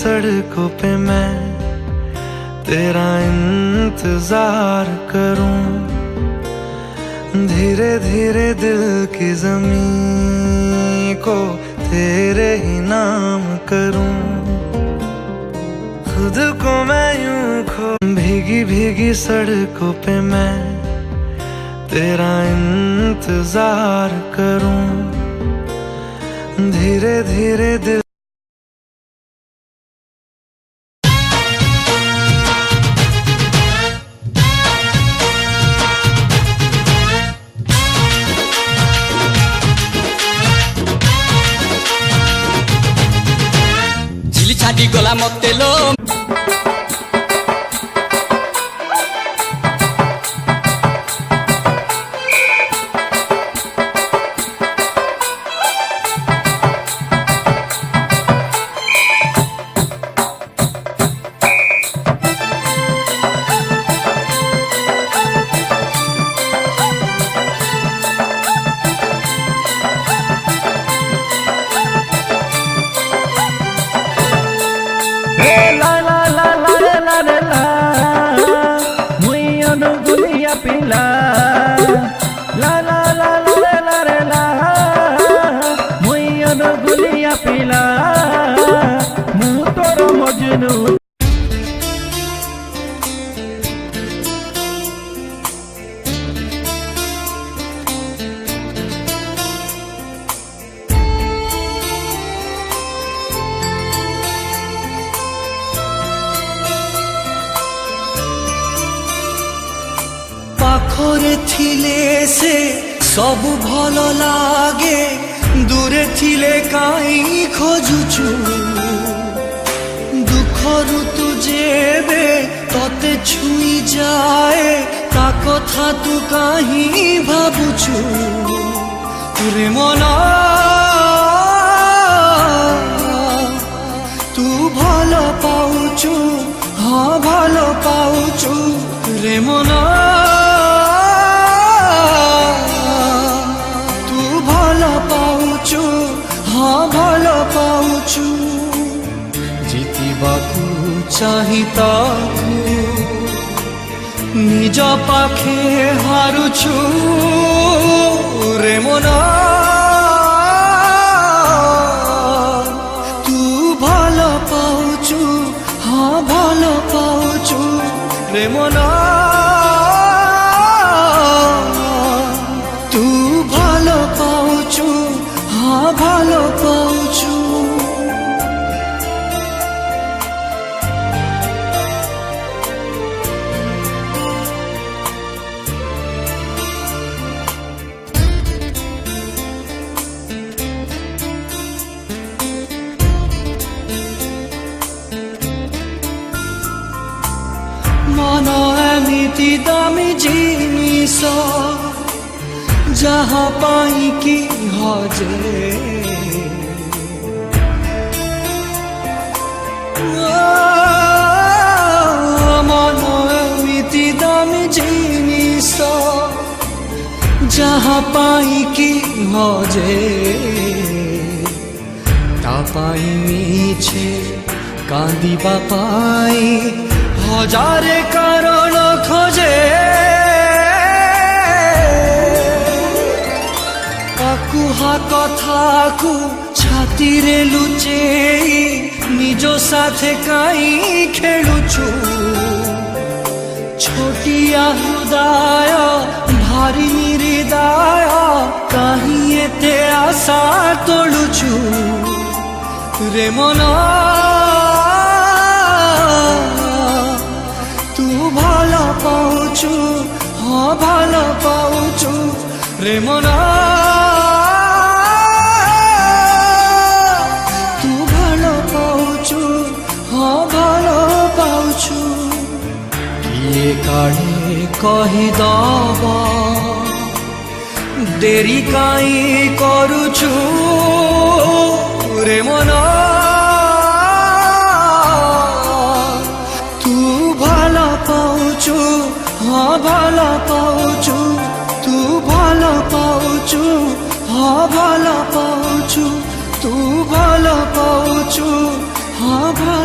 सड़कों पे मैं तेरा इंतजार करूं, धीरे धीरे दिल की ज़मीं को तेरे ही नाम करूं। खुद को मैं यूं खो भीगी भीगी सड़कों पे मैं तेरा इंतजार करूं, धीरे धीरे दिल ঝিলি ছাটি গলা মতে লো पिला ला ला ला ला ला रे ला मुइयन गुलिया पिला मु तोर मजनू। पाखरे थिले से सब भल लागे, दूरे थिले काई खोजुचु। दुख ऋतु जेबे तते छुई जाए ता कथा तू काई भाबुचु। रे मना तू भल पाउचु, हाँ भल पाउचु। रे मना हाँ भल पाउचु। जीतिबाकू चाहिताकू निज पाखे हारुचु। रे मना तू भल पाउचु, हाँ भल पाउचु। रे मना तू भल पाउचु, हाँ भल पाउचु। मन एमिति दामी जिनिस जहाँ पाई की हजे, मन एमिति दामी जिनिस जहाँ पाई की हजे। ता पाई मिछे कांदिबा पाई हजारे कारण खोजे। कुहा कथा को छाती रे लुचेई निजो साथे काई खेलुछु। छोटिया हृदय भारी हृदय काहीं एते आशा तोलुछु। रे मना तू भल पाउचु, हाँ भल पाउचु। रे मना तू भल पाउचु, हाँ भल पाउचु। किए काढ़े कहीदब डेरी काई करुछु। रे मना तू भल पाउचु, हाँ भल पाउचु। तू भल पाउचु, हाँ भल पाउचु। तू भल पाउचु, हाँ भल